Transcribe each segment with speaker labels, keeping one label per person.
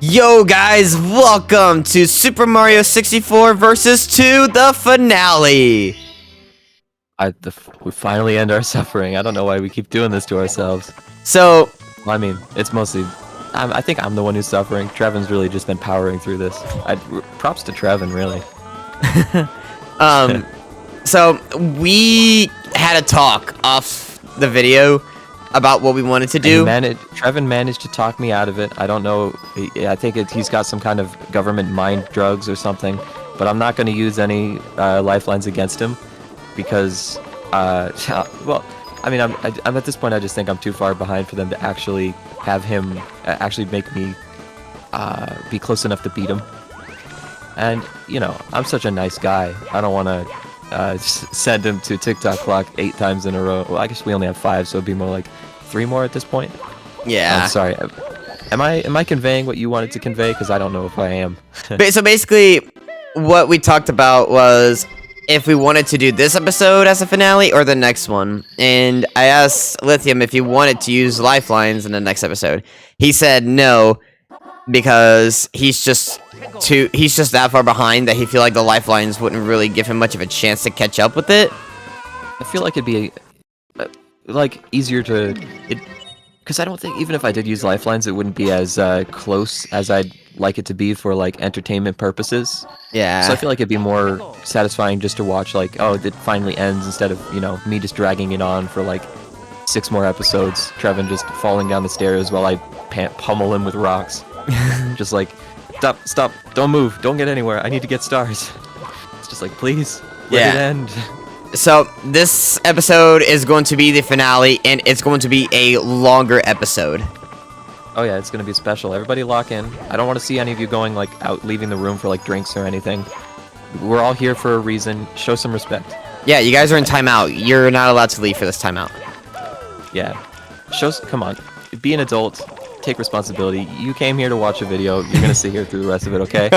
Speaker 1: Yo guys, welcome to Super Mario 64 versus 2, the finale!
Speaker 2: We finally end our suffering. I don't know why we keep doing this to ourselves.
Speaker 1: So,
Speaker 2: Well, I mean, it's mostly... I think I'm the one who's suffering. Trevin's really just been powering through this. Props to Trevin, really.
Speaker 1: so we had a talk off the video about what we wanted to do.
Speaker 2: Trevin managed to talk me out of it. I don't know. I think he's got some kind of government mind drugs or something. But I'm not going to use any lifelines against him because, well, I mean, I'm at this point. I just think I'm too far behind for them to actually have him actually make me be close enough to beat him. And you know, I'm such a nice guy. I don't want to send him to TikTok clock 8 times in a row. Well, I guess we only have 5, so it'd be more like 3 more at this point.
Speaker 1: Yeah.
Speaker 2: I'm sorry. Am I conveying what you wanted to convey? Because I don't know if I am.
Speaker 1: So basically, what we talked about was if we wanted to do this episode as a finale or the next one. And I asked Lithium if he wanted to use lifelines in the next episode. He said no, because he's just that far behind that he feel like the lifelines wouldn't really give him much of a chance to catch up with it.
Speaker 2: I feel like it'd be like easier to because I don't think even if I did use lifelines, it wouldn't be as close as I'd like it to be for like entertainment purposes.
Speaker 1: Yeah.
Speaker 2: So I feel like it'd be more satisfying just to watch like, oh, it finally ends instead of, you know, me just dragging it on for like 6 more episodes. Trevin just falling down the stairs while I pummel him with rocks. Just like, stop, don't move, don't get anywhere. I need to get stars. It's just like, please, let it end.
Speaker 1: So this episode is going to be the finale, and it's going to be a longer episode.
Speaker 2: Oh yeah, it's gonna be special. Everybody lock in. I don't want to see any of you going like out, leaving the room for like drinks or anything. We're all here for a reason. Show some respect.
Speaker 1: Yeah, you guys are in timeout. You're not allowed to leave for this timeout.
Speaker 2: Yeah. Come on. Be an adult. Take responsibility. You came here to watch a video. You're gonna sit here through the rest of it, okay?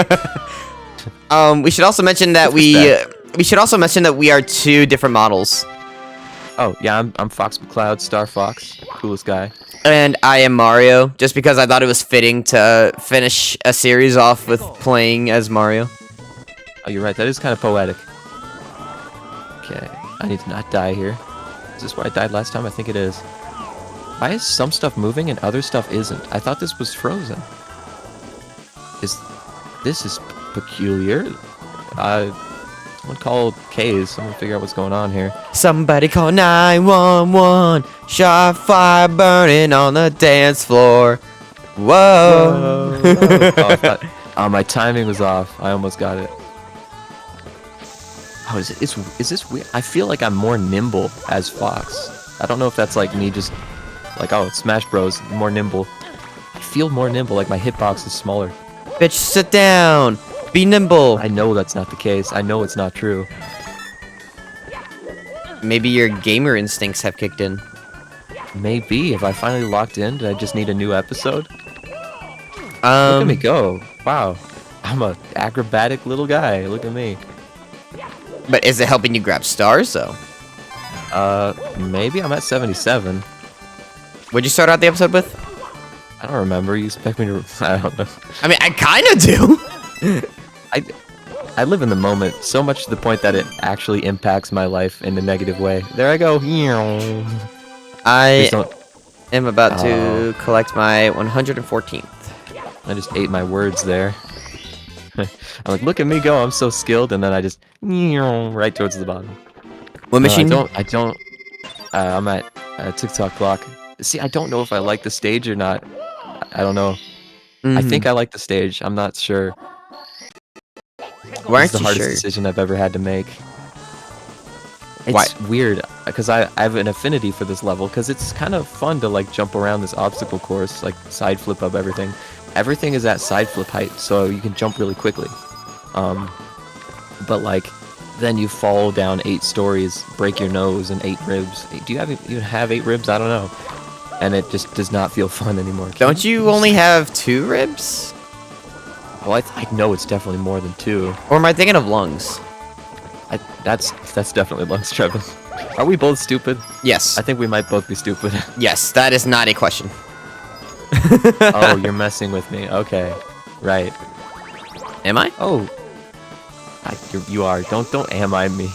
Speaker 1: We should also mention that we are 2 different models.
Speaker 2: Oh yeah, I'm Fox McCloud, Star Fox, coolest guy.
Speaker 1: And I am Mario, just because I thought it was fitting to finish a series off with playing as Mario.
Speaker 2: Oh, you're right. That is kind of poetic. Okay, I need to not die here. Is this where I died last time? I think it is. Why is some stuff moving and other stuff isn't? I thought this was frozen. This is peculiar. Someone call K's. Someone figure out what's going on here.
Speaker 1: Somebody call 911. Shot fire burning on the dance floor. Whoa.
Speaker 2: Whoa. Oh, my timing was off. I almost got it. Oh, is this weird? I feel like I'm more nimble as Fox. I don't know if that's like me just like, oh, it's Smash Bros. More nimble. I feel more nimble, like my hitbox is smaller.
Speaker 1: Bitch, sit down. Be nimble.
Speaker 2: I know that's not the case. I know it's not true.
Speaker 1: Maybe your gamer instincts have kicked in.
Speaker 2: Maybe. If I finally locked in, did I just need a new episode? Look at me go. Wow. I'm a acrobatic little guy. Look at me.
Speaker 1: But is it helping you grab stars, though?
Speaker 2: Maybe I'm at 77.
Speaker 1: What'd you start out the episode with?
Speaker 2: I don't remember. You expect me to... I don't know.
Speaker 1: I mean, I kind of do.
Speaker 2: I live in the moment so much to the point that it actually impacts my life in a negative way. There I go.
Speaker 1: I am about to collect my 114th.
Speaker 2: I just ate my words there. I'm like, look at me go. I'm so skilled, and then I just right towards the bottom.
Speaker 1: What machine?
Speaker 2: I don't. I'm at TikTok clock. See, I don't know if I like the stage or not. I don't know. I think I like the stage. I'm not sure.
Speaker 1: Why aren't
Speaker 2: It's the
Speaker 1: you
Speaker 2: hardest
Speaker 1: sure?
Speaker 2: decision I've ever had to make. It's weird because I have an affinity for this level because it's kind of fun to like jump around this obstacle course, like side flip up everything. Everything is at side flip height, so you can jump really quickly. But like, then you fall down 8 stories, break your nose, and 8 ribs. Do you even have 8 ribs? I don't know. And it just does not feel fun anymore.
Speaker 1: Don't you only have 2 ribs?
Speaker 2: Well, I know it's definitely more than 2.
Speaker 1: Or am I thinking of lungs?
Speaker 2: That's definitely lungs, Trevin. Are we both stupid?
Speaker 1: Yes.
Speaker 2: I think we might both be stupid.
Speaker 1: Yes, that is not a question.
Speaker 2: Oh, you're messing with me. Okay. Right.
Speaker 1: Am I?
Speaker 2: Oh. You are. Don't am I me.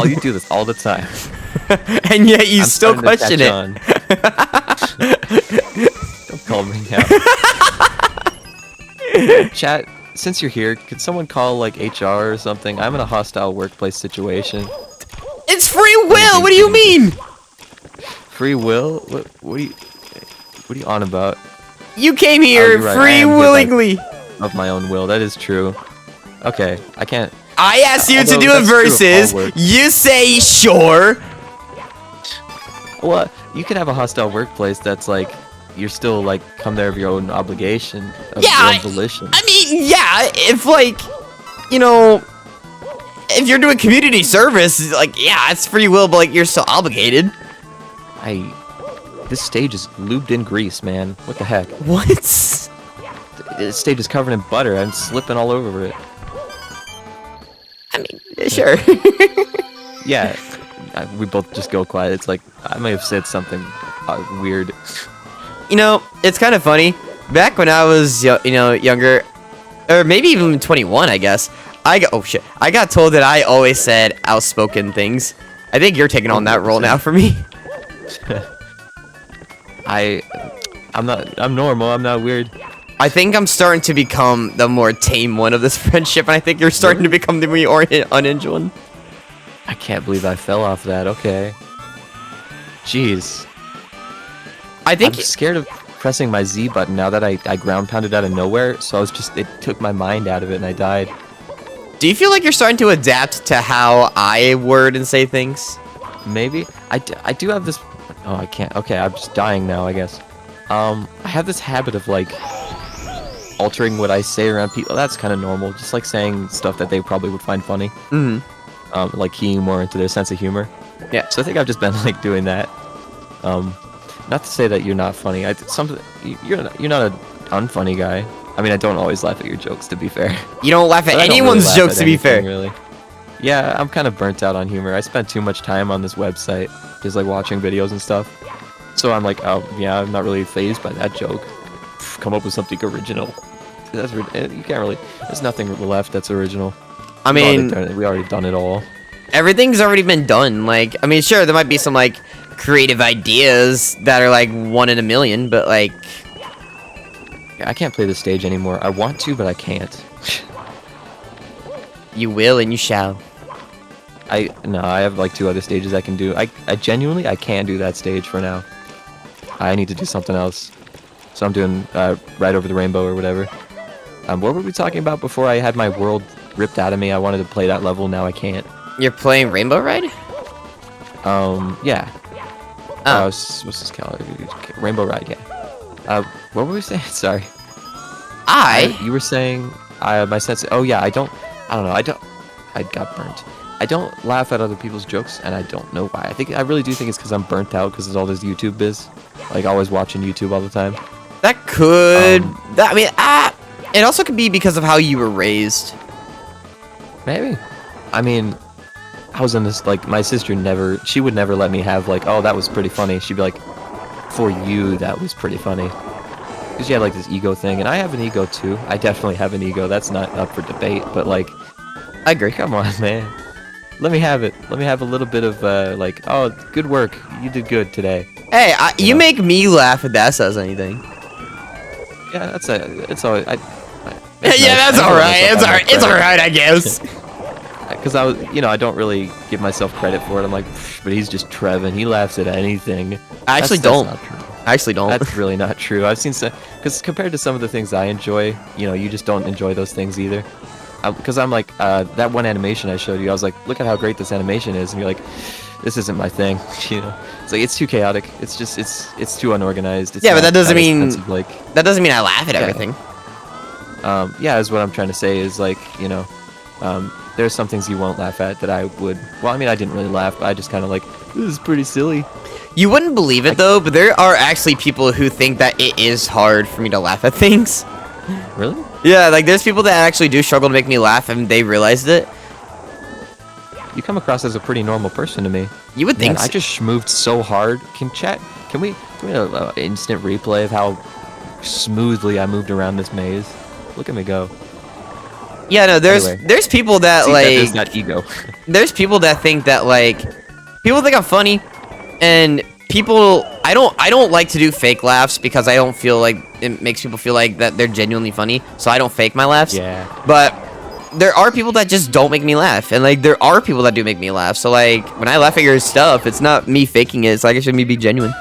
Speaker 2: You do this all the time.
Speaker 1: And yet you
Speaker 2: I'm
Speaker 1: still
Speaker 2: starting to
Speaker 1: question it.
Speaker 2: catch on. Don't call me out. Chat, since you're here, could someone call like HR or something? I'm in a hostile workplace situation.
Speaker 1: It's free will. What do you mean?
Speaker 2: Free will? What are you on about?
Speaker 1: You came
Speaker 2: Oh,
Speaker 1: here
Speaker 2: you're right, I
Speaker 1: free
Speaker 2: am here
Speaker 1: willingly.
Speaker 2: Of my own will. That is true. Okay, I can't.
Speaker 1: I asked you to
Speaker 2: Although
Speaker 1: do a
Speaker 2: that's true of all
Speaker 1: versus.
Speaker 2: work.
Speaker 1: You say sure.
Speaker 2: Well, you could have a hostile workplace that's like you're still like come there of your own obligation, of
Speaker 1: Yeah,
Speaker 2: your own volition.
Speaker 1: I mean, yeah, if like, you know, if you're doing community service, like, yeah, it's free will, but like you're still obligated.
Speaker 2: This stage is lubed in grease, man. What the heck?
Speaker 1: What?
Speaker 2: This stage is covered in butter. I'm slipping all over it.
Speaker 1: I mean, sure.
Speaker 2: Yeah, we both just go quiet. It's like I may have said something weird.
Speaker 1: You know, it's kind of funny. Back when I was, younger, or maybe even 21, I guess. I got told that I always said outspoken things. I think you're taking on that role now for me.
Speaker 2: I'm normal. I'm not weird.
Speaker 1: I think I'm starting to become the more tame one of this friendship, and I think you're starting to become the more unhinged one.
Speaker 2: I can't believe I fell off that. Okay. Jeez. I'm scared of pressing my Z button now that I ground pounded out of nowhere, so it took my mind out of it and I died.
Speaker 1: Do you feel like you're starting to adapt to how I word and say things?
Speaker 2: Maybe. I do have this... Oh, I can't. Okay, I'm just dying now, I guess. I have this habit of, like, altering what I say around people. That's kind of normal. Just, like, saying stuff that they probably would find funny.
Speaker 1: Mm-hmm.
Speaker 2: Like, keying more into their sense of humor.
Speaker 1: Yeah.
Speaker 2: So I think I've just been, like, doing that. Not to say that you're not funny. You're not an unfunny guy. I mean, I don't always laugh at your jokes, to be fair.
Speaker 1: You don't laugh at
Speaker 2: But I don't really
Speaker 1: anyone's
Speaker 2: laugh
Speaker 1: jokes,
Speaker 2: at
Speaker 1: to be
Speaker 2: anything,
Speaker 1: fair.
Speaker 2: Really. Yeah, I'm kind of burnt out on humor. I spent too much time on this website, just like watching videos and stuff. So I'm like, oh yeah, I'm not really fazed by that joke. Come up with something original. You can't really. There's nothing left that's original.
Speaker 1: I mean,
Speaker 2: we already done it all.
Speaker 1: Everything's already been done. Like, I mean, sure, there might be some like creative ideas that are like 1 in a million, but like,
Speaker 2: I can't play this stage anymore. I want to, but I can't.
Speaker 1: You will and you shall.
Speaker 2: I have like 2 other stages I can do. I genuinely, I can't do that stage for now. I need to do something else. So I'm doing Ride Over the Rainbow or whatever. What were we talking about before I had my world ripped out of me? I wanted to play that level, now I can't.
Speaker 1: You're playing Rainbow Ride?
Speaker 2: Yeah.
Speaker 1: Oh.
Speaker 2: What's this called? Rainbow Ride, yeah. What were we saying? Sorry. You were saying, my sense, oh yeah, I don't know, I got burnt. I don't laugh at other people's jokes, and I don't know why. I really do think it's because I'm burnt out because of all this YouTube biz. Like, always watching YouTube all the time.
Speaker 1: That could... it also could be because of how you were raised.
Speaker 2: Maybe. I mean, I was in this, like, my sister she would never let me have, like, oh, that was pretty funny. She'd be like, for you, that was pretty funny. Because she had, like, this ego thing, and I have an ego, too. I definitely have an ego. That's not up for debate, but, like...
Speaker 1: I agree.
Speaker 2: Come on, man. Let me have it. Let me have a little bit of, like, oh, good work. You did good today.
Speaker 1: Hey, you make me laugh if that says anything.
Speaker 2: Yeah, it's always...
Speaker 1: Yeah, that's alright. It's alright, I guess.
Speaker 2: Because I don't really give myself credit for it. I'm like, but he's just Trevin. He laughs at anything.
Speaker 1: I actually
Speaker 2: That's
Speaker 1: don't.
Speaker 2: not true.
Speaker 1: I actually don't.
Speaker 2: That's really not true. I've seen some... Because compared to some of the things I enjoy, you just don't enjoy those things either. Because I'm like, that one animation I showed you, I was like, look at how great this animation is. And you're like, this isn't my thing. It's like, it's too chaotic. It's just, it's too unorganized. It's
Speaker 1: yeah, but that doesn't mean...
Speaker 2: that
Speaker 1: doesn't mean I laugh at everything.
Speaker 2: Yeah, is what I'm trying to say is like, there's some things you won't laugh at that I would. Well, I mean, I didn't really laugh, but I just kind of like, this is pretty silly.
Speaker 1: You wouldn't believe it though, but there are actually people who think that it is hard for me to laugh at things.
Speaker 2: Really?
Speaker 1: Yeah, like there's people that actually do struggle to make me laugh, and they realized it.
Speaker 2: You come across as a pretty normal person to me.
Speaker 1: You would think.
Speaker 2: Man, I just moved so hard. Can we have an instant replay of how smoothly I moved around this maze? Look at me go.
Speaker 1: Yeah, no,
Speaker 2: Anyway.
Speaker 1: there's people that
Speaker 2: See,
Speaker 1: like
Speaker 2: that is not ego.
Speaker 1: there's people that think that like people think I'm funny, and people I don't like to do fake laughs because I don't feel like it makes people feel like that they're genuinely funny, so I don't fake my laughs.
Speaker 2: Yeah.
Speaker 1: But there are people that just don't make me laugh, and like there are people that do make me laugh. So like when I laugh at your stuff, it's not me faking it. It's like actually me be genuine.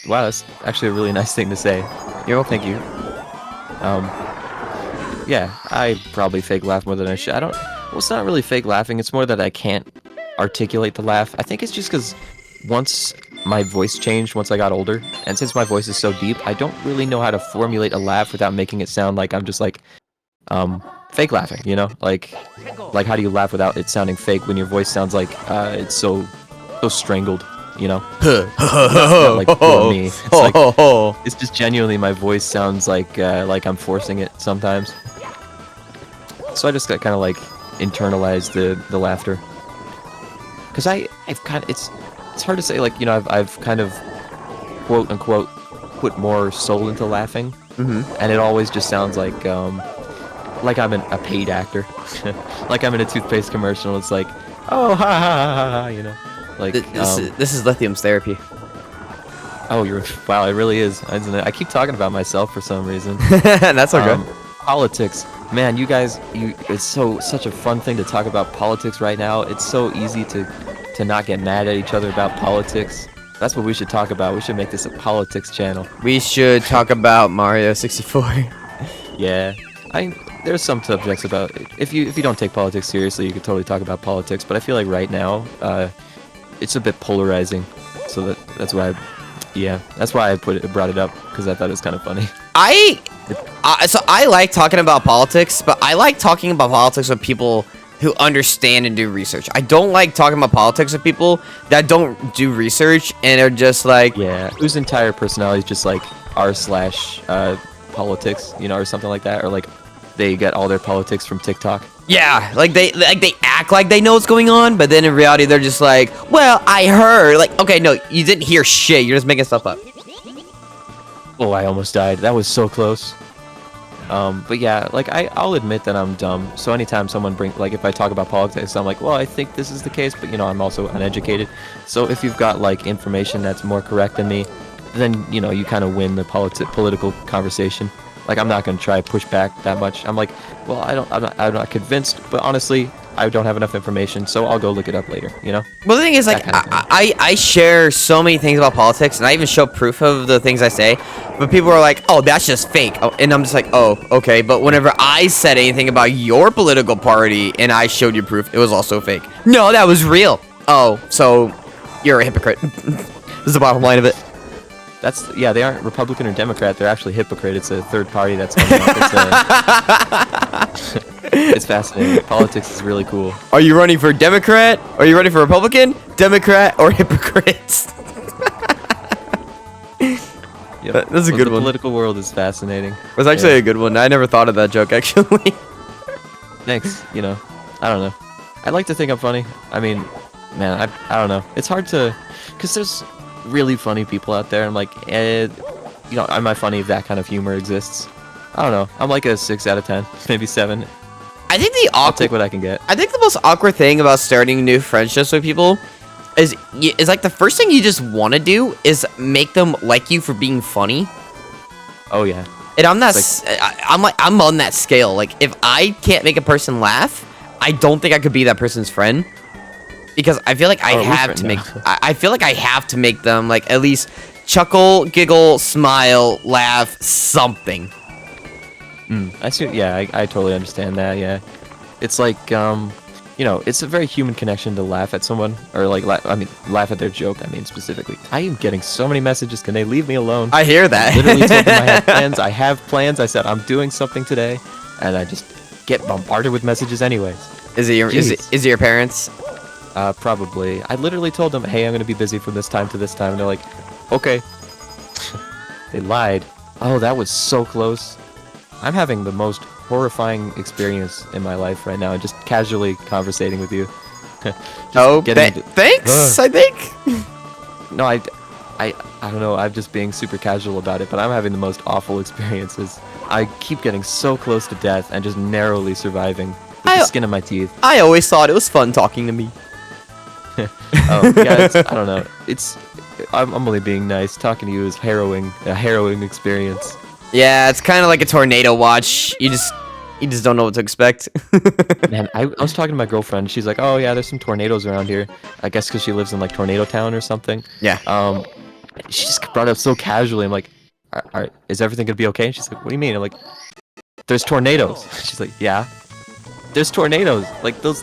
Speaker 2: Wow, that's actually a really nice thing to say.
Speaker 1: You're welcome.
Speaker 2: Thank you. Yeah, I probably fake laugh more than I should. Well, it's not really fake laughing. It's more that I can't articulate the laugh. I think it's just because once my voice changed once I got older, and since my voice is so deep, I don't really know how to formulate a laugh without making it sound like I'm just like, fake laughing, you know? Like how do you laugh without it sounding fake when your voice sounds like, it's so strangled, you know? Not like for me. It's like, it's just genuinely my voice sounds like I'm forcing it sometimes. So I just got kind of like internalized the laughter. Cause I've kind of, it's hard to say, like, you know, I've kind of quote unquote put more soul into laughing, and it always just sounds like I'm a paid actor, like I'm in a toothpaste commercial. It's like, oh, ha ha ha ha, ha, you know, like
Speaker 1: This is Lithium's therapy.
Speaker 2: oh, wow, it really is, isn't it? I keep talking about myself for some reason.
Speaker 1: That's okay.
Speaker 2: Politics, man, you guys, it's such a fun thing to talk about politics right now. It's so easy to not get mad at each other about politics. That's what we should talk about. We should make this a politics channel.
Speaker 1: We should talk about Mario 64.
Speaker 2: Yeah, there's some subjects about if you don't take politics seriously, you could totally talk about politics. But I feel like right now, it's a bit polarizing. So that's why I brought it up, because I thought it was kind of funny.
Speaker 1: So I like talking about politics, but I like talking about politics with people who understand and do research. I don't like talking about politics with people that don't do research and are just like,
Speaker 2: yeah, whose entire personality is just like r/politics, you know, or something like that, or like they get all their politics from TikTok.
Speaker 1: yeah, like they act like they know what's going on, but then in reality they're just like, well, I heard. Like, okay, no, you didn't hear shit. You're just making stuff up.
Speaker 2: Oh, I almost died. That was so close. But yeah, like I'll admit that I'm dumb. So anytime someone if I talk about politics, I'm like, well, I think this is the case, but you know, I'm also uneducated. So if you've got like information that's more correct than me, then you know, you kind of win the political conversation. Like I'm not gonna try to push back that much. I'm like, well, I'm not convinced, but honestly, I don't have enough information, so I'll go look it up later, you know?
Speaker 1: Well, the thing is, like, I share so many things about politics, and I even show proof of the things I say, but people are like, oh, that's just fake. Oh, and I'm just like, oh, okay, but whenever I said anything about your political party and I showed you proof, it was also fake. No, that was real. Oh, so you're a hypocrite. This is the bottom line of it.
Speaker 2: Yeah, they aren't Republican or Democrat, they're actually hypocrite. It's a third party that's coming up. It's fascinating. Politics is really cool.
Speaker 1: Are you running for Democrat? Are you running for Republican, Democrat, or hypocrites?
Speaker 2: Yep.
Speaker 1: That's a good
Speaker 2: The
Speaker 1: one.
Speaker 2: political world is fascinating.
Speaker 1: It was actually a good one. I never thought of that joke, actually.
Speaker 2: Thanks. You know, I don't know. I like to think I'm funny. I mean, man, I don't know. It's hard to, because there's really funny people out there. I'm like, you know, am I funny if that kind of humor exists? I don't know. I'm like a 6 out of 10, maybe 7.
Speaker 1: I think
Speaker 2: I'll take what I can get.
Speaker 1: I think the most awkward thing about starting new friendships with people is like the first thing you just want to do is make them like you for being funny.
Speaker 2: Oh yeah.
Speaker 1: And I'm on that scale. Like if I can't make a person laugh, I don't think I could be that person's friend. Because I feel like I feel like I have to make them like at least chuckle, giggle, smile, laugh, something.
Speaker 2: I see. Yeah, I totally understand that. Yeah, it's like you know, it's a very human connection to laugh at someone, or like laugh at their joke. I mean, specifically, I am getting so many messages. Can they leave me alone?
Speaker 1: I hear that.
Speaker 2: I literally told them I had plans. I have plans. I said I'm doing something today, and I just get bombarded with messages anyways.
Speaker 1: Is it your parents?
Speaker 2: Probably. I literally told them, hey, I'm gonna be busy from this time to this time, and they're like, okay. They lied. Oh, that was so close. I'm having the most horrifying experience in my life right now, just casually conversating with you.
Speaker 1: Thanks, I think.
Speaker 2: No, I don't know, I'm just being super casual about it, but I'm having the most awful experiences. I keep getting so close to death and just narrowly surviving with the skin of my teeth.
Speaker 1: I always thought it was fun talking to me.
Speaker 2: Oh, yeah, I don't know. I'm only being nice. Talking to you is a harrowing experience.
Speaker 1: Yeah, it's kind of like a tornado watch. You just don't know what to expect.
Speaker 2: Man, I was talking to my girlfriend. She's like, "Oh yeah, there's some tornadoes around here." I guess because she lives in like Tornado Town or something.
Speaker 1: Yeah.
Speaker 2: She just brought it up so casually. I'm like, "Is everything gonna be okay?" And she's like, "What do you mean?" I'm like, "There's tornadoes." She's like, "Yeah, there's tornadoes. Like those.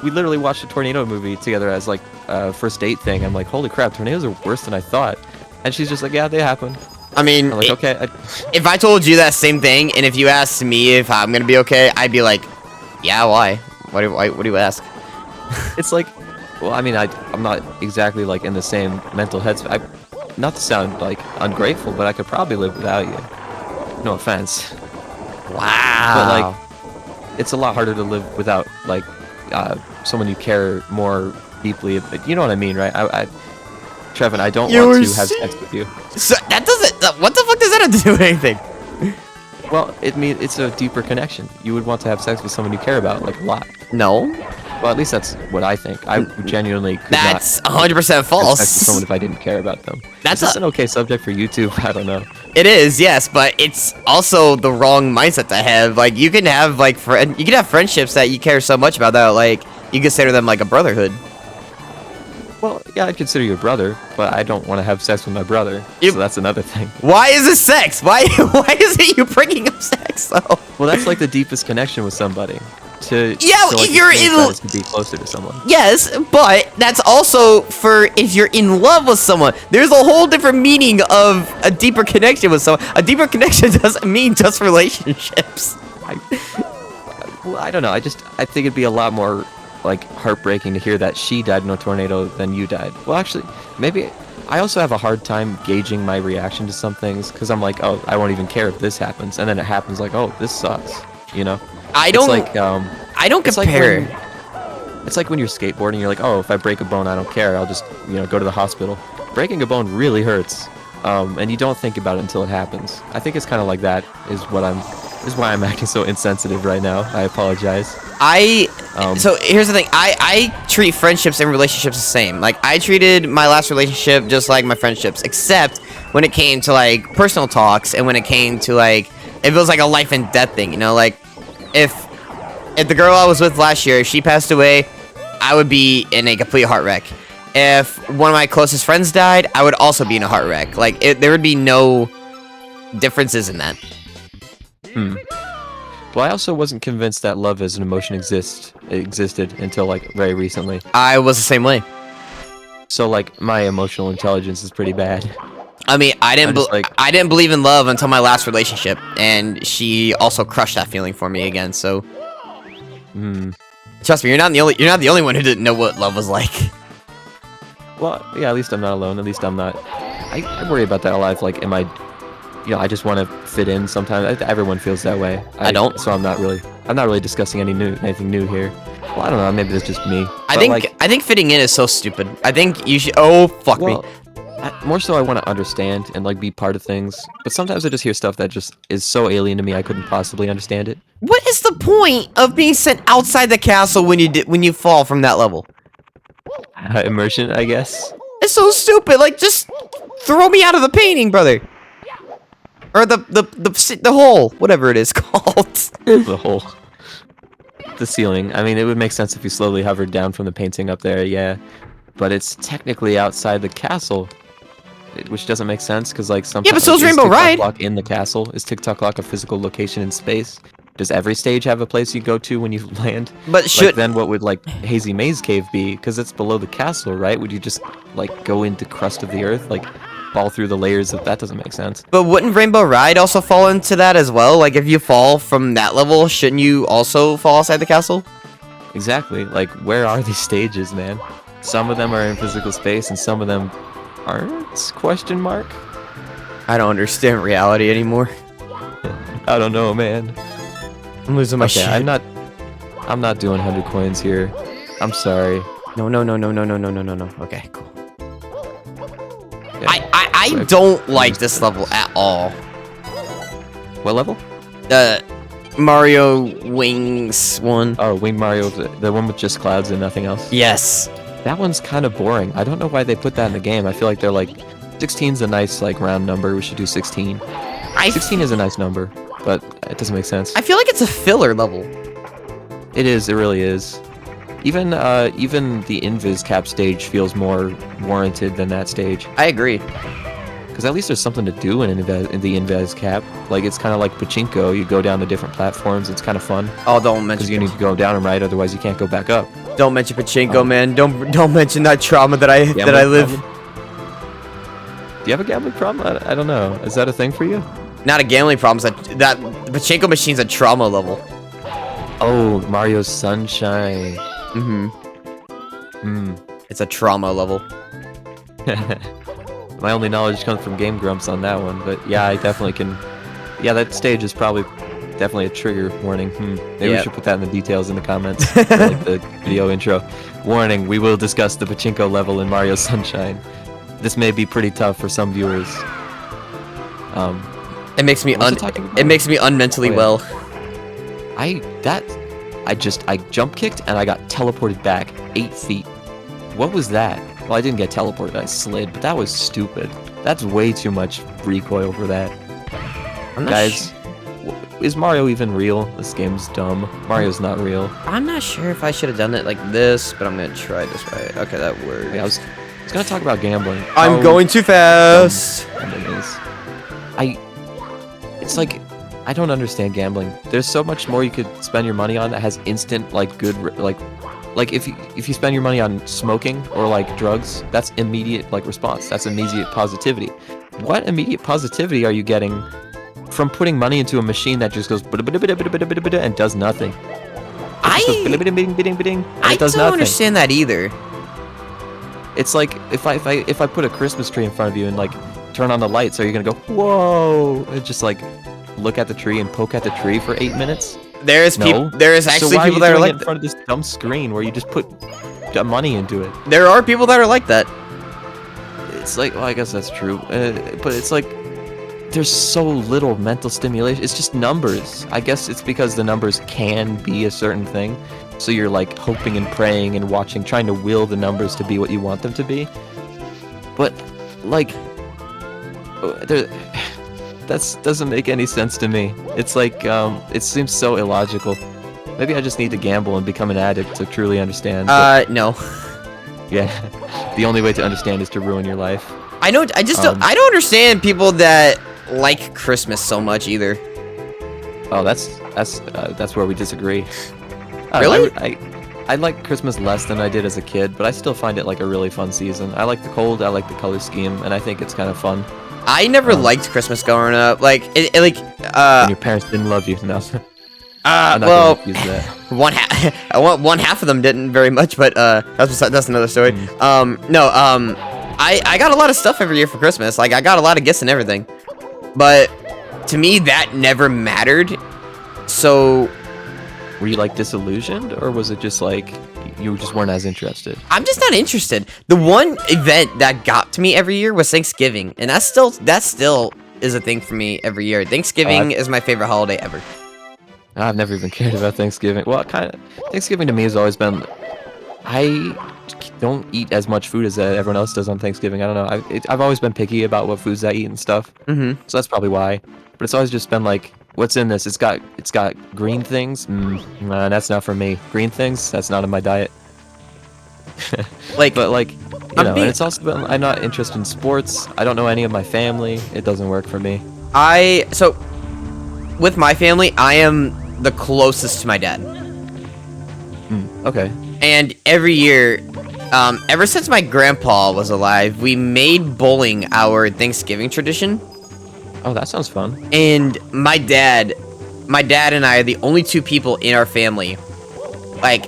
Speaker 2: We literally watched a tornado movie together as like a first date thing. I'm like, holy crap, tornadoes are worse than I thought." And she's just like, "Yeah, they happen."
Speaker 1: I mean,
Speaker 2: I'm like, okay.
Speaker 1: If I told you that same thing, and if you asked me if I'm gonna be okay, I'd be like, "Yeah, why? What do you ask?"
Speaker 2: It's like, well, I mean, I'm not exactly like in the same mental headspace. Not to sound like ungrateful, but I could probably live without you. No offense.
Speaker 1: Wow.
Speaker 2: But like, it's a lot harder to live without like someone you care more deeply. But you know what I mean, right? Trevin, I don't want to have sex with you.
Speaker 1: So that doesn't. What the fuck does that have to do with anything?
Speaker 2: Well, it's a deeper connection. You would want to have sex with someone you care about, like a lot.
Speaker 1: No.
Speaker 2: Well, at least that's what I think. I genuinely could
Speaker 1: That's
Speaker 2: not
Speaker 1: 100% false.
Speaker 2: have sex with someone if I didn't care about them.
Speaker 1: That's
Speaker 2: Is this an okay subject for YouTube? I don't know.
Speaker 1: It is, yes, but it's also the wrong mindset to have. Like, you can have like you can have friendships that you care so much about that, like, you consider them like a brotherhood.
Speaker 2: Well, yeah, I'd consider you a brother, but I don't want to have sex with my brother, so that's another thing.
Speaker 1: Why is it sex? Why is it you bringing up sex, though?
Speaker 2: Well, that's like the deepest connection with somebody.
Speaker 1: Yeah,
Speaker 2: like,
Speaker 1: you're in.
Speaker 2: To be closer to someone.
Speaker 1: Yes, but that's also for if you're in love with someone. There's a whole different meaning of a deeper connection with someone. A deeper connection doesn't mean just relationships.
Speaker 2: Well, I don't know. I think it'd be a lot more like heartbreaking to hear that she died in a tornado than you died. Well, actually, maybe I also have a hard time gauging my reaction to some things because I'm like, oh, I won't even care if this happens, and then it happens like, oh, this sucks, you know?
Speaker 1: I don't compare.
Speaker 2: It's like when you're skateboarding, you're like, oh, if I break a bone, I don't care. I'll just, go to the hospital. Breaking a bone really hurts, and you don't think about it until it happens. I think it's kind of like that is why I'm acting so insensitive right now. I apologize.
Speaker 1: So here's the thing. I treat friendships and relationships the same. Like, I treated my last relationship just like my friendships, except when it came to like personal talks and when it came to like if it was like a life and death thing, like if the girl I was with last year, if she passed away, I would be in a complete heart wreck. If one of my closest friends died, I would also be in a heart wreck. Like, there would be no differences in that.
Speaker 2: Well, I also wasn't convinced that love as an emotion existed until like very recently.
Speaker 1: I was the same way.
Speaker 2: So like my emotional intelligence is pretty bad.
Speaker 1: I mean, I didn't believe in love until my last relationship, and she also crushed that feeling for me again. So, trust me, you're not the only one who didn't know what love was like.
Speaker 2: Well, yeah, at least I'm not alone. At least I'm not. I worry about that a lot. Like, am I? I just want to fit in sometimes. Everyone feels that way.
Speaker 1: I don't.
Speaker 2: So I'm not really discussing anything new here. Well, I don't know. Maybe it's just me.
Speaker 1: I think fitting in is so stupid. I think you should. Oh, fuck me.
Speaker 2: More so, I want to understand and like be part of things. But sometimes I just hear stuff that just is so alien to me. I couldn't possibly understand it.
Speaker 1: What is the point of being sent outside the castle when you fall from that level?
Speaker 2: Immersion, I guess.
Speaker 1: It's so stupid. Like, just throw me out of the painting, brother. Or the hole, whatever it is called.
Speaker 2: The hole. The ceiling. I mean, it would make sense if you slowly hovered down from the painting up there, yeah. But it's technically outside the castle, which doesn't make sense because like sometimes.
Speaker 1: Yeah, but so is Rainbow Ride.
Speaker 2: Lock in the castle. Is TikTok Lock a physical location in space? Does every stage have a place you go to when you land?
Speaker 1: But
Speaker 2: then what would like Hazy Maze Cave be? Because it's below the castle, right? Would you just like go into crust of the earth, like fall through the layers? That doesn't make sense.
Speaker 1: But wouldn't Rainbow Ride also fall into that as well? Like, if you fall from that level, shouldn't you also fall outside the castle?
Speaker 2: Exactly. Like, where are these stages, man? Some of them are in physical space, and some of them aren't? Question mark.
Speaker 1: I don't understand reality anymore.
Speaker 2: I don't know, man.
Speaker 1: I'm losing my shit.
Speaker 2: I'm not doing 100 coins here. I'm sorry.
Speaker 1: No. Okay, cool. Yeah, I don't like this level at all.
Speaker 2: What level?
Speaker 1: The Mario Wings one.
Speaker 2: Oh, Wing Mario, the one with just clouds and nothing else.
Speaker 1: Yes.
Speaker 2: That one's kind of boring. I don't know why they put that in the game. I feel like they're like 16's a nice like round number. We should do 16. 16 is a nice number, but it doesn't make sense.
Speaker 1: I feel like it's a filler level.
Speaker 2: It is. It really is. Even the Invis Cap stage feels more warranted than that stage.
Speaker 1: I agree.
Speaker 2: Because at least there's something to do in the Invis Cap. Like, it's kind of like Pachinko. You go down to different platforms. It's kind of fun.
Speaker 1: Oh, don't mention.
Speaker 2: Because you need to go down and right, otherwise you can't go back up.
Speaker 1: Don't mention Pachinko, man. Don't mention that trauma that I live.
Speaker 2: Do you have a gambling problem? I don't know. Is that a thing for you?
Speaker 1: Not a gambling problem. That Pachinko machine's a trauma level.
Speaker 2: Oh, Mario Sunshine.
Speaker 1: It's a trauma level.
Speaker 2: My only knowledge comes from Game Grumps on that one, but yeah, I definitely can. Yeah, that stage is probably definitely a trigger warning. Maybe we should put that in the details in the comments, for, like the video intro. Warning: we will discuss the Pachinko level in Mario Sunshine. This may be pretty tough for some viewers.
Speaker 1: It makes me unmentally well.
Speaker 2: I jump kicked and I got teleported back 8 feet. What was that? Well, I didn't get teleported, I slid, but that was stupid. That's way too much recoil for that. Guys, is Mario even real? This game's dumb. Mario's not real.
Speaker 1: I'm not sure if I should have done it like this, but I'm gonna try this way. Okay, that works.
Speaker 2: Yeah, I was gonna talk about gambling.
Speaker 1: I'm going too fast.
Speaker 2: It's like, I don't understand gambling. There's so much more you could spend your money on that has instant, like, good, like if you spend your money on smoking or like drugs, that's immediate like response. That's immediate positivity. What immediate positivity are you getting from putting money into a machine that just goes and does nothing? I don't
Speaker 1: understand that either.
Speaker 2: It's like if I put a Christmas tree in front of you and like turn on the lights, are you gonna go whoa and just like look at the tree and poke at the tree for 8 minutes?
Speaker 1: There is actually people that are like
Speaker 2: in front of this dumb screen where you just put money into it.
Speaker 1: There are people that are like that.
Speaker 2: It's like, well, I guess that's true, but it's like there's so little mental stimulation. It's just numbers. I guess it's because the numbers can be a certain thing, so you're like hoping and praying and watching, trying to will the numbers to be what you want them to be. But like, that doesn't make any sense to me. It's like, it seems so illogical. Maybe I just need to gamble and become an addict to truly understand.
Speaker 1: No.
Speaker 2: Yeah, the only way to understand is to ruin your life.
Speaker 1: I don't understand people that like Christmas so much either.
Speaker 2: Oh, that's where we disagree.
Speaker 1: Really?
Speaker 2: I like Christmas less than I did as a kid, but I still find it like a really fun season. I like the cold, I like the color scheme, and I think it's kind of fun.
Speaker 1: I never liked Christmas growing up. Like, and
Speaker 2: your parents didn't love you. No.
Speaker 1: Well, one half of them didn't very much, but that's another story. I got a lot of stuff every year for Christmas. Like, I got a lot of gifts and everything, but to me that never mattered. So,
Speaker 2: were you like disillusioned, or was it just like you just weren't as interested?
Speaker 1: I'm just not interested. The one event that got to me every year was Thanksgiving, and that still is a thing for me every year. Thanksgiving is my favorite holiday ever.
Speaker 2: I've never even cared about Thanksgiving. Well, Thanksgiving to me has always been, I don't eat as much food as everyone else does on Thanksgiving. I don't know. I've always been picky about what foods I eat and stuff. So that's probably why. But it's always just been like, what's in this? It's got green things. Nah, that's not for me. Green things, that's not in my diet. But like, you know, and it's also been, I'm not interested in sports. I don't know any of my family. It doesn't work for me.
Speaker 1: So with my family, I am the closest to my dad.
Speaker 2: Okay.
Speaker 1: And every year, ever since my grandpa was alive, we made bowling our Thanksgiving tradition.
Speaker 2: Oh, that sounds fun.
Speaker 1: And my dad and I are the only two people in our family, like,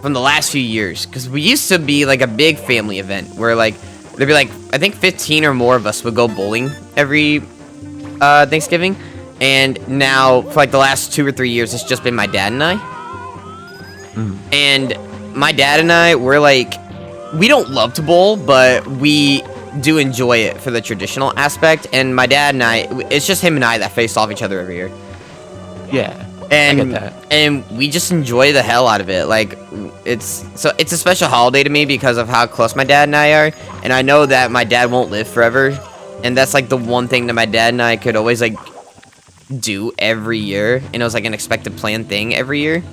Speaker 1: from the last few years, because we used to be like a big family event where like there'd be like, I think 15 or more of us would go bowling every Thanksgiving, and now for like the last 2 or 3 years it's just been my dad and I. And my dad and I, we're like, we don't love to bowl, but we do enjoy it for the traditional aspect, and my dad and I, it's just him and I that face off each other every year.
Speaker 2: Yeah,
Speaker 1: And,
Speaker 2: I get that.
Speaker 1: and we just enjoy the hell out of it. Like, it's a special holiday to me because of how close my dad and I are, and I know that my dad won't live forever, and that's like the one thing that my dad and I could always like do every year, and it was like an expected planned thing every year.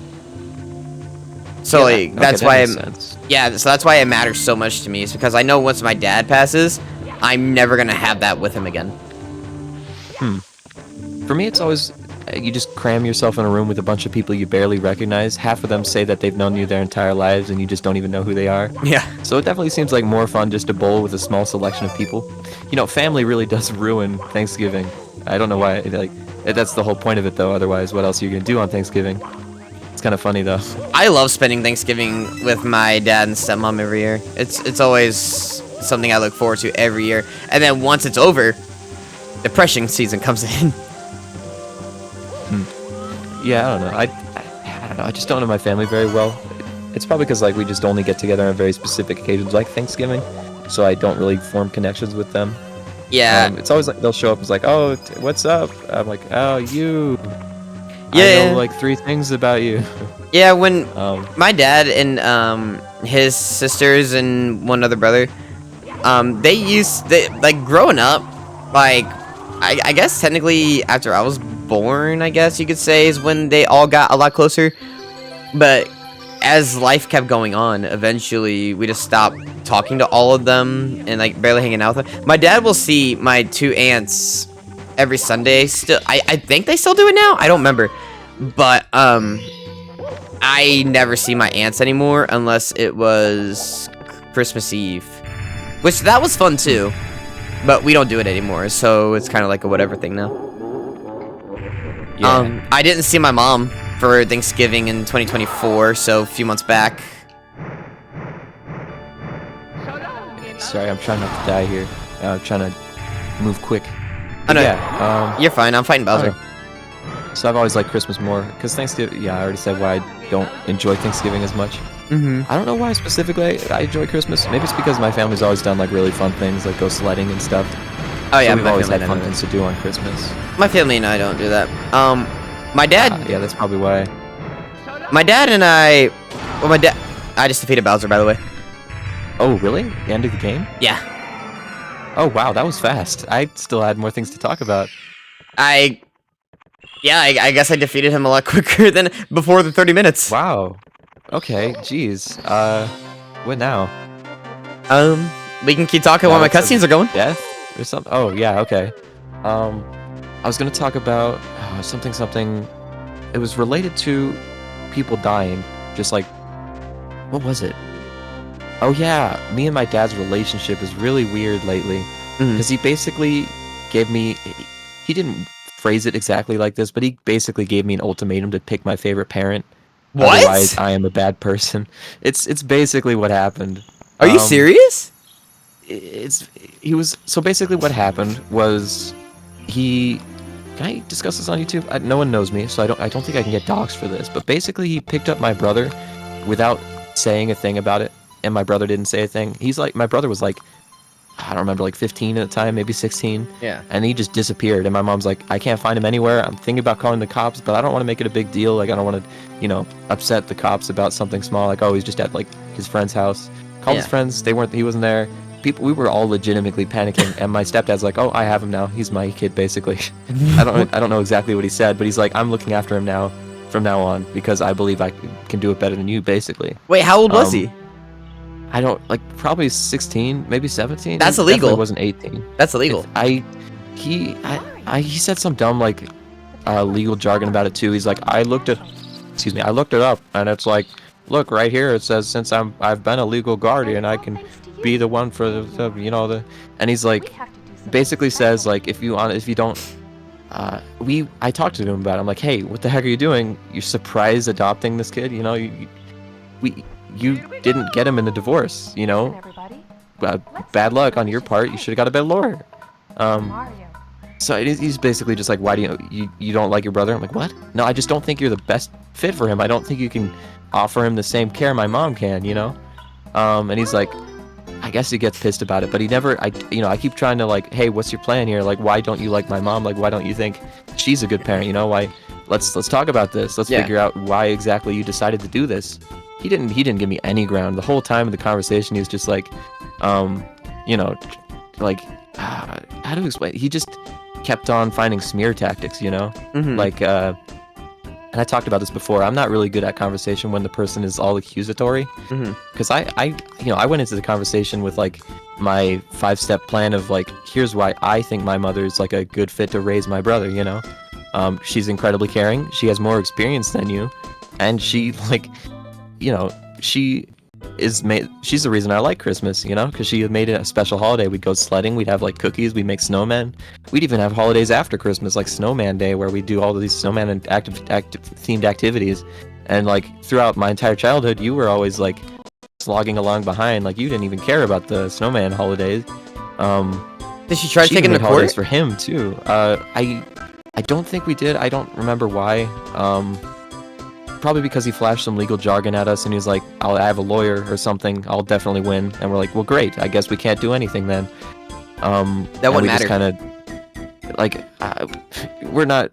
Speaker 1: So
Speaker 2: Yeah,
Speaker 1: like
Speaker 2: okay,
Speaker 1: that's
Speaker 2: that
Speaker 1: why
Speaker 2: makes
Speaker 1: I'm,
Speaker 2: sense.
Speaker 1: yeah, so that's why it matters so much to me, is because I know once my dad passes, I'm never gonna have that with him again.
Speaker 2: For me, it's always you just cram yourself in a room with a bunch of people you barely recognize. Half of them say that they've known you their entire lives, and you just don't even know who they are.
Speaker 1: Yeah.
Speaker 2: So it definitely seems like more fun just to bowl with a small selection of people. You know, family really does ruin Thanksgiving. I don't know why. Like, that's the whole point of it, though. Otherwise, what else are you gonna do on Thanksgiving? It's kind of funny, though.
Speaker 1: I love spending Thanksgiving with my dad and stepmom every year. It's always something I look forward to every year. And then once it's over, depression season comes in.
Speaker 2: Yeah, I don't know. I don't know. I just don't know my family very well. It's probably because like we just only get together on very specific occasions, like Thanksgiving. So I don't really form connections with them.
Speaker 1: Yeah.
Speaker 2: It's always like they'll show up. It's like, oh, what's up? I'm like, oh, you.
Speaker 1: Yeah.
Speaker 2: I know like 3 things about you.
Speaker 1: Yeah, when
Speaker 2: My
Speaker 1: my dad and his sisters and one other brother, they like growing up, like I guess technically after I was born, I guess you could say, is when they all got a lot closer. But as life kept going on, eventually we just stopped talking to all of them and like barely hanging out with them. My dad will see my 2 aunts every Sunday. Still, I think they still do it now. I don't remember, but I never see my aunts anymore unless it was Christmas Eve, which that was fun too. But we don't do it anymore, so it's kind of like a whatever thing now.
Speaker 2: yeah.
Speaker 1: I didn't see my mom for Thanksgiving in 2024, so a few months back.
Speaker 2: Sorry, I'm trying not to die here. I'm trying to move quick.
Speaker 1: Oh, no,
Speaker 2: Yeah.
Speaker 1: you're fine. I'm fighting Bowser.
Speaker 2: So I've always liked Christmas more because Thanksgiving. Yeah, I already said why I don't enjoy Thanksgiving as much.
Speaker 1: Mm-hmm.
Speaker 2: I don't know why specifically I enjoy Christmas. Maybe it's because my family's always done like really fun things, like go sledding and stuff.
Speaker 1: Oh yeah,
Speaker 2: So we've
Speaker 1: my
Speaker 2: always
Speaker 1: family
Speaker 2: had fun
Speaker 1: and I
Speaker 2: things to do on Christmas.
Speaker 1: don't. My family and I don't do that. My dad,
Speaker 2: Yeah, that's probably why.
Speaker 1: my dad and I, well, my dad, I just defeated Bowser, by the way.
Speaker 2: Oh, really? The end of the game?
Speaker 1: Yeah,
Speaker 2: Oh, wow, that was fast. I still had more things to talk about.
Speaker 1: I I guess I defeated him a lot quicker than before the 30 minutes.
Speaker 2: Wow. Okay, jeez. What now?
Speaker 1: We can keep talking
Speaker 2: Now
Speaker 1: while my
Speaker 2: it's a
Speaker 1: cutscenes are going.
Speaker 2: Death or something? Oh, yeah, okay. I was gonna talk about something. It was related to people dying. Just like, what was it? Oh yeah, me and my dad's relationship is really weird lately.
Speaker 1: Mhm.
Speaker 2: Because he basically gave me. He didn't phrase it exactly like this, but he basically gave me an ultimatum to pick my favorite parent.
Speaker 1: What?
Speaker 2: Otherwise, I am a bad person. It's basically what happened.
Speaker 1: Are you serious?
Speaker 2: He was so basically what happened was he. Can I discuss this on YouTube? No one knows me, so I don't think I can get doxxed for this. But basically, he picked up my brother without saying a thing about it, and my brother didn't say a thing. He's like, my brother was like, I don't remember, like 15 at the time, maybe 16.
Speaker 1: Yeah.
Speaker 2: And he just disappeared. And my mom's like, I can't find him anywhere. I'm thinking about calling the cops, but I don't want to make it a big deal. Like, I don't want to, upset the cops about something small. Like, oh, he's just at like his friend's house. Called his
Speaker 1: Yeah.
Speaker 2: friends. He wasn't there. We were all legitimately panicking. And my stepdad's like, oh, I have him now. He's my kid, basically. I don't know exactly what he said, but he's like, I'm looking after him now, from now on, because I believe I can do it better than you, basically.
Speaker 1: Wait, how old was he?
Speaker 2: I don't probably 16, maybe 17.
Speaker 1: That's
Speaker 2: He
Speaker 1: illegal.
Speaker 2: definitely wasn't 18.
Speaker 1: That's illegal.
Speaker 2: He said some dumb legal jargon about it too. He's like, I looked it up, and it's like, look right here. It says since I've been a legal guardian, I can be the one for the. And he's like, basically says like, if you don't. I talked to him about it. I'm like, hey, what the heck are you doing? You're surprise adopting this kid? You didn't get him in the divorce, bad luck on your part. You should have got a better lawyer. So he's basically just like, why do you don't like your brother? I'm like, what? No, I just don't think you're the best fit for him. I don't think you can offer him the same care my mom can, And he's like, I guess he gets pissed about it, but he never. I keep trying to like, hey, what's your plan here? Like, why don't you like my mom? Like, why don't you think she's a good parent? You know, why? Let's talk about this. Let's figure out why exactly you decided to do this. He didn't give me any ground the whole time of the conversation. He was just like, you know, like, how to explain? He just kept on finding smear tactics. You know, like, and I talked about this before. I'm not really good at conversation when the person is all accusatory, because I went into the conversation with like my 5-step plan of like, here's why I think my mother is like a good fit to raise my brother. You know, she's incredibly caring. She has more experience than you, and she like, you know, she's the reason I like Christmas, you know, because she made it a special holiday. We'd go sledding, we'd have like cookies, we'd make snowmen. We'd even have holidays after Christmas, like Snowman Day, where we do all of these snowman and active themed activities. And like throughout my entire childhood, you were always like slogging along behind, like you didn't even care about the snowman holidays.
Speaker 1: Did she try taking the
Speaker 2: holidays
Speaker 1: court
Speaker 2: for him too? I don't think we did. I don't remember why. Probably because he flashed some legal jargon at us, and he was like, I have a lawyer or something, I'll definitely win. And we're like, well, great, I guess we can't do anything then.
Speaker 1: that wouldn't matter.
Speaker 2: Just kind of like, we're not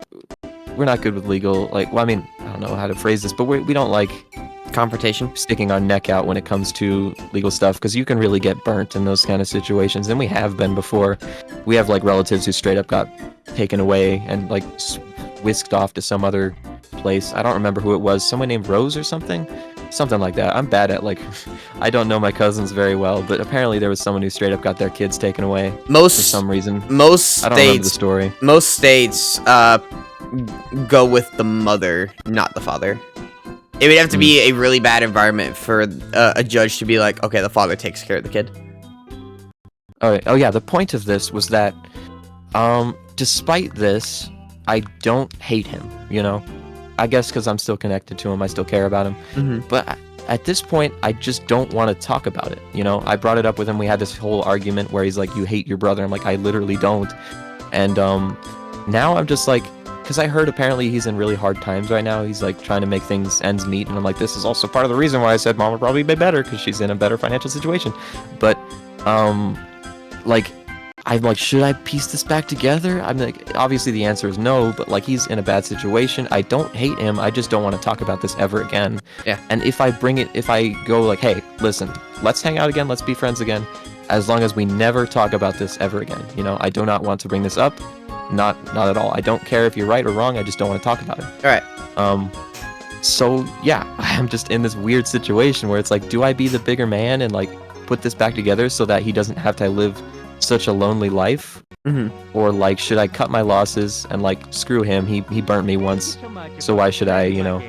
Speaker 2: good with legal, like, well, I mean, I don't know how to phrase this, but we don't like
Speaker 1: Confrontation.
Speaker 2: sticking our neck out when it comes to legal stuff, because you can really get burnt in those kind of situations, and we have been before. We have like relatives who straight up got taken away and like whisked off to some other place. I don't remember who it was. Someone named Rose or something like that. I'm bad at like, I don't know my cousins very well, but apparently there was someone who straight up got their kids taken away for some reason.
Speaker 1: Most
Speaker 2: I don't remember the story.
Speaker 1: Most states go with the mother, not the father. It would have to be a really bad environment for a judge to be like, okay, the father takes care of the kid.
Speaker 2: Oh yeah, the point of this was that despite this, I don't hate him, you know? I guess because I'm still connected to him, I still care about him. But at this point, I just don't want to talk about it, you know? I brought it up with him. We had this whole argument where he's like, you hate your brother. I'm like, I literally don't. And now I'm just like, because I heard apparently he's in really hard times right now. He's like trying to make things ends meet. And I'm like, this is also part of the reason why I said mom would probably be better, because she's in a better financial situation. But like, I'm like, should I piece this back together? I'm like, obviously the answer is no, but like, he's in a bad situation. I don't hate him. I just don't want to talk about this ever again.
Speaker 1: Yeah.
Speaker 2: And if I go like, hey, listen, let's hang out again. Let's be friends again. As long as we never talk about this ever again. You know, I do not want to bring this up. Not at all. I don't care if you're right or wrong. I just don't want to talk about it.
Speaker 1: All right.
Speaker 2: So yeah, I'm just in this weird situation where it's like, do I be the bigger man and like put this back together so that he doesn't have to live such a lonely life, or like, should I cut my losses and like, screw him, he burnt me once, so why should I, you know,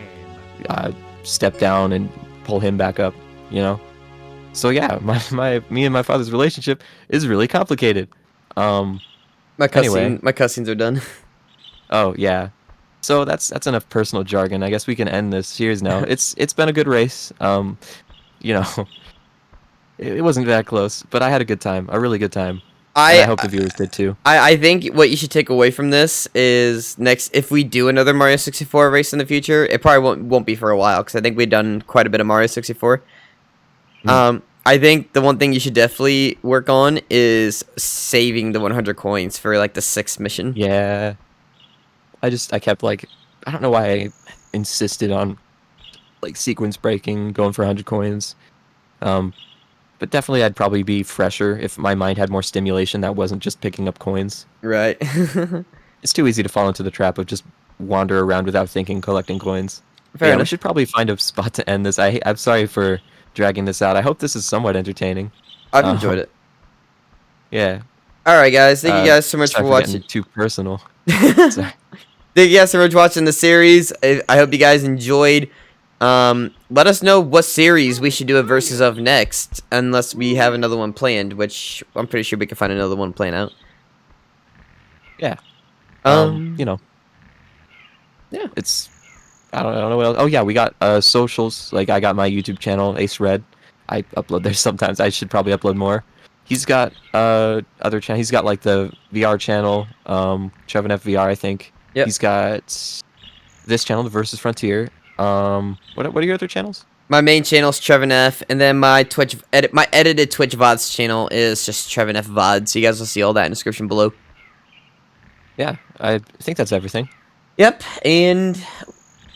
Speaker 2: step down and pull him back up, you know? So yeah, me and my father's relationship is really complicated.
Speaker 1: My cutscenes are done.
Speaker 2: Oh yeah, so that's enough personal jargon. I guess we can end this. Cheers now. It's been a good race. You know, it wasn't that close, but I had a good time, a really good time. I hope the viewers did too.
Speaker 1: I think what you should take away from this is if we do another Mario 64 race in the future, it probably won't be for a while, because I think we've done quite a bit of Mario 64. I think the one thing you should definitely work on is saving the 100 coins for like the 6th mission.
Speaker 2: Yeah. I kept like, I don't know why I insisted on like sequence breaking, going for 100 coins. But definitely I'd probably be fresher if my mind had more stimulation that wasn't just picking up coins.
Speaker 1: Right.
Speaker 2: It's too easy to fall into the trap of just wander around without thinking, collecting coins.
Speaker 1: Fair enough.
Speaker 2: We should probably find a spot to end this. I'm sorry for dragging this out. I hope this is somewhat entertaining.
Speaker 1: I've enjoyed it.
Speaker 2: Yeah.
Speaker 1: Alright guys, thank you guys so much for watching.
Speaker 2: Too personal. Sorry.
Speaker 1: Thank you guys so much for watching the series. I hope you guys enjoyed. Let us know what series we should do a versus of next, unless we have another one planned, which I'm pretty sure we can find another one planned out.
Speaker 2: Yeah. You know.
Speaker 1: Yeah.
Speaker 2: It's, I don't know what else. Oh yeah, we got socials. Like, I got my YouTube channel, Acered. I upload there sometimes. I should probably upload more. He's got other channel. He's got like the VR channel, TrevinF VR, I think.
Speaker 1: Yep.
Speaker 2: He's got this channel, the Versus Frontier. What are your other channels?
Speaker 1: My main channel is TrevinF, and then my my edited Twitch VODs channel is just TrevinF VOD. So you guys will see all that in the description below.
Speaker 2: Yeah, I think that's everything.
Speaker 1: Yep, and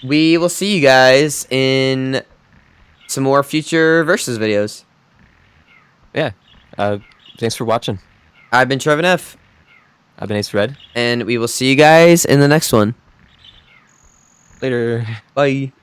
Speaker 1: we will see you guys in some more future Versus videos.
Speaker 2: Yeah. Thanks for watching.
Speaker 1: I've been TrevinF,
Speaker 2: I've been Acered.
Speaker 1: and we will see you guys in the next one.
Speaker 2: Later.
Speaker 1: Bye.